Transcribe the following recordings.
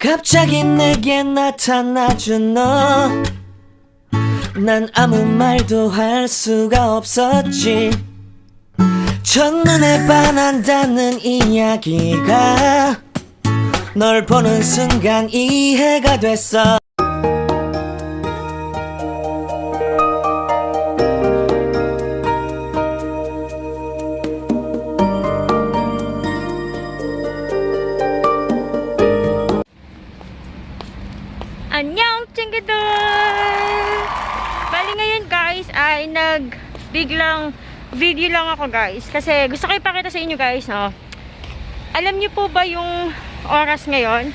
갑자기 내게 나타나준 너, 난 아무 말도 할 수가 없었지. 첫눈에 반한다는 이야기가 널 보는 순간 이해가 됐어. Annyeong 친구들! Bali ngayon guys ay biglang video lang ako guys. Kasi gusto ko ipakita sa inyo guys, no? Alam niyo po ba yung oras ngayon?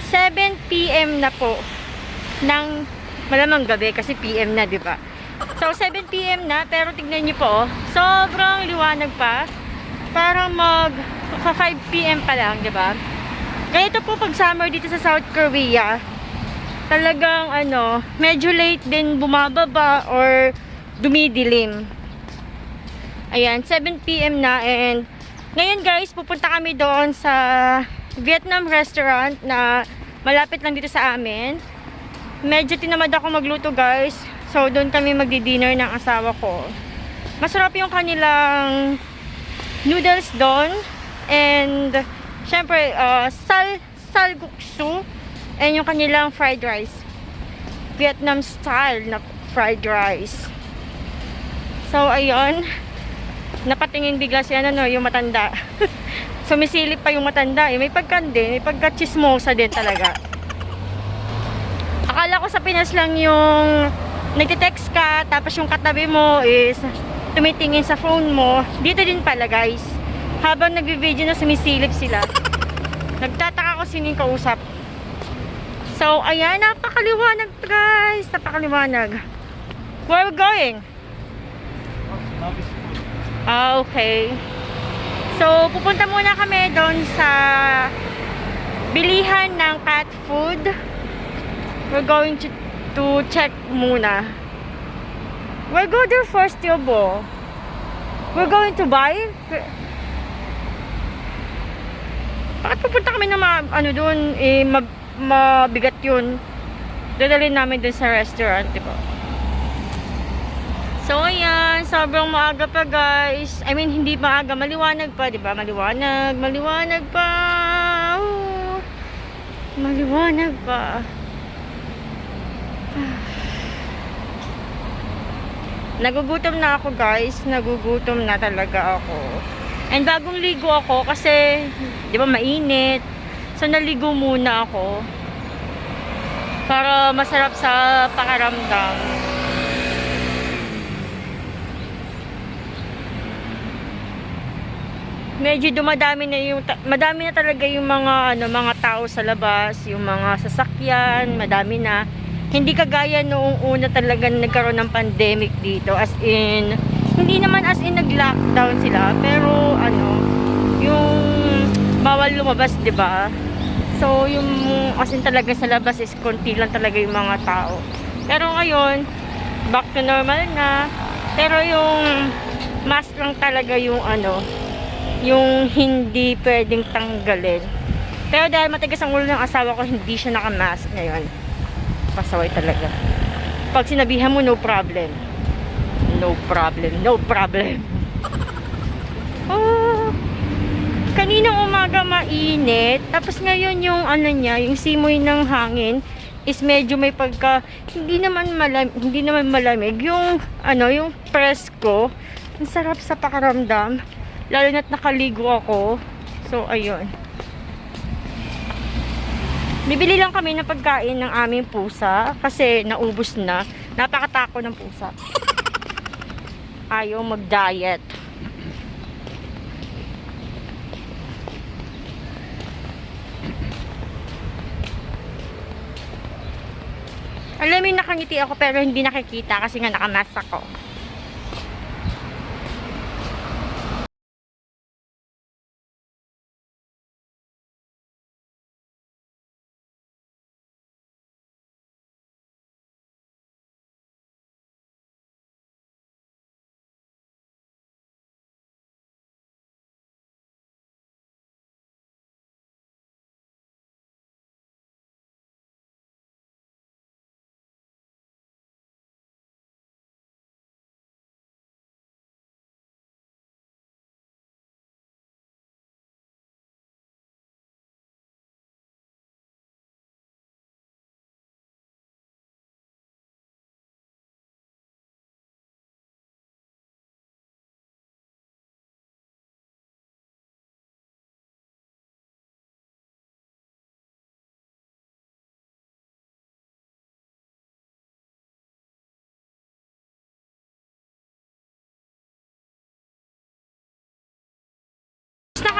7 PM na po. Ng malamang gabi kasi PM na, di ba? So 7 PM na, pero tignan niyo po, sobrang liwanag pa. Parang 5 PM pa lang, di ba? Ganito po pag summer dito sa South Korea. Talagang medyo late din bumababa or dumidilim. Ayan, 7 PM na, and ngayon guys, pupunta kami doon sa Vietnam restaurant na malapit lang dito sa amin. Medyo tinamad ako magluto guys. So doon kami magdi-dinner ng asawa ko. Masarap yung kanilang noodles doon, and syempre salguksu. And yung kanilang fried rice. Vietnam style na fried rice. So, ayun. Napatingin bigla si yung matanda. Sumisilip pa yung matanda. May pagkandi, may pagka-chismosa din talaga. Akala ko sa Pinas lang yung nagte-text ka, tapos yung katabi mo is tumitingin sa phone mo. Dito din pala guys. Habang nagbi-video na sumisilip sila. Nagtataka ko sino yung kausap. So, ayan, napakaliwanag guys. Napakaliwanag. Where are we going? Okay. So, pupunta muna kami doon sa bilihan ng cat food. We're going to check muna. We'll go there first, Yobo. We're going to buy. Bakit pupunta kami na doon, mabigat yun. Dadalhin namin dun sa restaurant, diba? So, ayan. Sobrang maaga pa, guys. I mean, hindi maaga. Maliwanag pa, diba? Maliwanag. Maliwanag pa. Oh, maliwanag pa. Nagugutom na ako, guys. Nagugutom na talaga ako. And bagong ligo ako kasi, diba, mainit. So, naligo muna ako para masarap sa pakiramdam. Medyo madami na talaga yung mga tao sa labas, yung mga sasakyan, madami na. Hindi kagaya noong una talaga nagkaroon ng pandemic dito. As in, hindi naman as in nag-lockdown sila, pero yung bawal lumabas, 'di ba? So, yung asin talaga sa labas is konti lang talaga yung mga tao. Pero ngayon, back to normal na. Pero yung mask lang talaga yung yung hindi pwedeng tanggalin. Pero dahil matigas ang ulo ng asawa ko, hindi siya naka-mask ngayon. Pasaway talaga. Pag sinabihan mo, no problem. No problem. No problem. Oh, kaninang umaga mainit, tapos ngayon yung yung simoy ng hangin is medyo may pagka hindi naman malamig yung yung presko. Ang sarap sa pakiramdam, lalo na't nakaligo ako. So ayun, bibili lang kami ng pagkain ng aming pusa kasi naubos na. Napakatako ng pusa, ayaw mag-diet. Alam mo, nakangiti ako pero hindi nakikita kasi nga nakamask ako.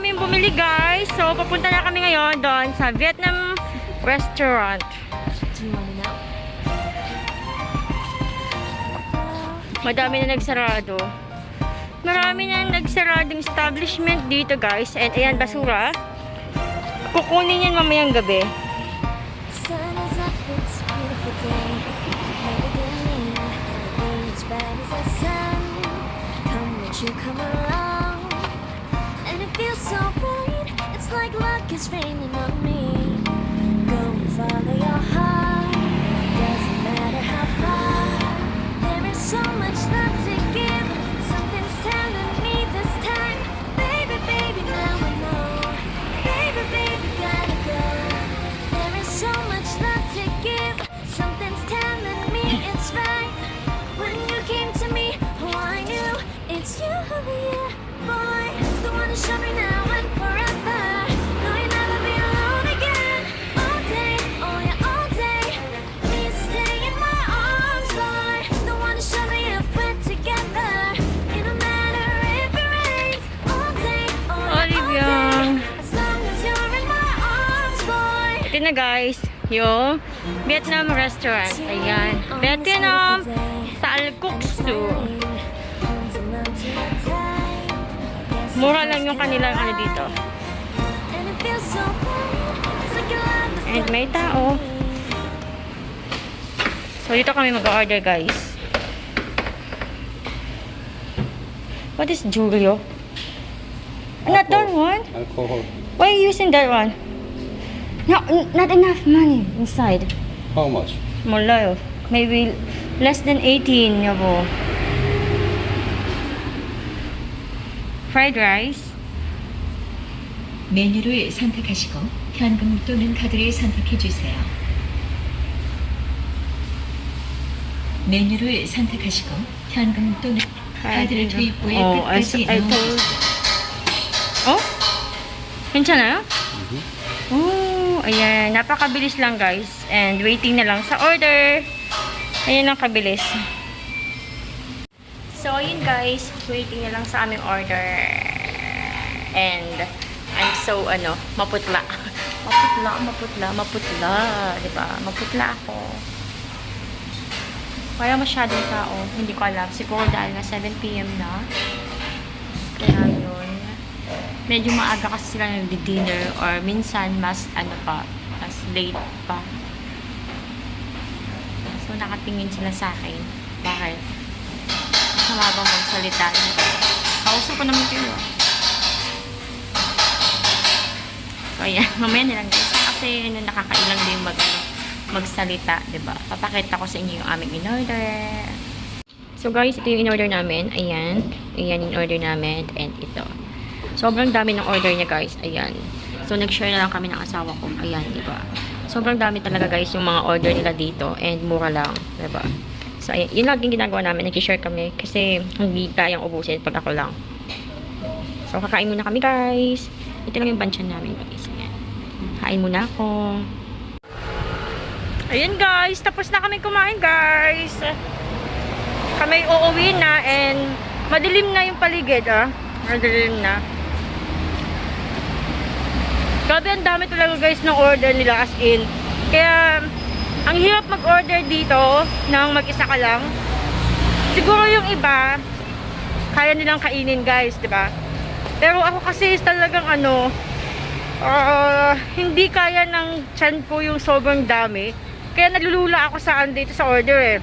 kami bumili guys. So, papunta na kami ngayon doon sa Vietnam restaurant. Madami na nagsarado. Marami na nagsaradong establishment dito guys. And ayan, basura. Kukunin yan mamayang gabi. Sun is up, it's a beautiful day. No beginning, nothing as bad as the sun. Come, won't you come along? And it feels so bright, it's like luck is raining on me. Go and follow your heart, doesn't matter how far. There is so much love to give, something's telling me this time. Baby, baby, now I know. Baby, baby, gotta go. There is so much love to give. Something's telling me it's right. When you came to me, oh, I knew it's you, yeah, boy. The one who showed me now and forever. No, you'll never be alone again. All day, oh yeah, all day. Please stay in my arms, boy. The one who showed me if we're together. It don't matter if it rains. All day, oh yeah, all Olivia. day. As long as you're in my arms, boy. Ito na guys, yung Vietnam restaurant. Ayan. Vietnam Salcuksu. Mura lang yung kanilang ano dito. And may tao. So dito kami mag-order guys. What is Julio? Not that one? Alcohol. Why are you using that one? No, not enough money inside. How much? 몰라요. Maybe less than 18, 여보. Fried rice. 메뉴를 선택하시고 현금 또는 카드를 선택해 주세요. 메뉴를 선택하시고 현금 또는 카드를 투입 후에 끝까지 넣어주세요. Oh? 괜찮아요? Oh, ayan. Napakabilis lang guys. And waiting na lang sa order. Ayan ang kabilis. So, ayun guys. Waiting na lang sa aming order. And I'm so, maputla. Maputla. Diba? Maputla ako. Kaya masyadong tao. Hindi ko alam. Siguro dahil na 7 PM na. Kaya yun. Medyo maaga kasi sila nagdi-dinner or minsan mas mas late pa. So, nakatingin sila sa akin. Bakit? Masama bang magsalita? Kausap ko naman kayo. So, ayan. Mamaya nilang guys. Kasi nakakailang din magsalita, diba? Papakita ko sa inyo yung aming in-order. So, guys, ito yung in-order namin. Ayan. Ayan yung in-order namin. And ito. Sobrang dami ng order niya, guys. Ayan. So, nag-share na lang kami ng asawa ko. Ayan, diba? Sobrang dami talaga, guys, yung mga order nila dito. And mura lang, diba? So, ayan. Yun laging ginagawa namin. Nag-share kami. Kasi hindi kayang ubusin pag ako lang. So, kakain muna kami, guys. Ito lang yung bansyan namin, guys. Ayan. Kain muna ako. Ayan, guys. Tapos na kami kumain, guys. Kami uuwi na. And madilim na yung paligid, Madilim na. Grabe, ang dami talaga guys ng order nila as in. Kaya, ang hirap mag-order dito ng mag-isa ka lang. Siguro yung iba, kaya nilang kainin guys, diba? Pero ako kasi talagang hindi kaya ng tiyan ko yung sobrang dami. Kaya nalulula ako saan dito sa order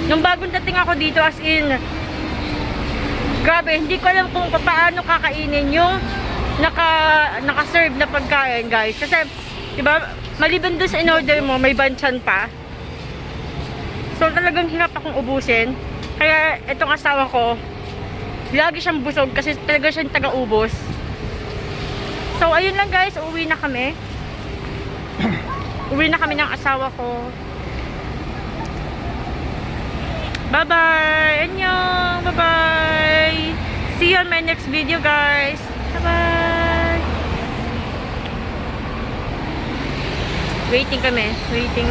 Nung bagong dating ako dito as in, grabe, hindi ko alam kung paano kakainin yung naka-serve na pagkain, guys. Kasi, diba, maliban doon sa in-order mo, may bansyan pa. So, talagang hirap akong ubusin. Kaya, itong asawa ko, lagi siyang busog kasi talaga siyang taga-ubos. So, ayun lang, guys. Uwi na kami. Uwi na kami ng asawa ko. Bye-bye! Annyeong! Bye-bye! See you on my next video, guys! Bye-bye! Waiting kami. Waiting.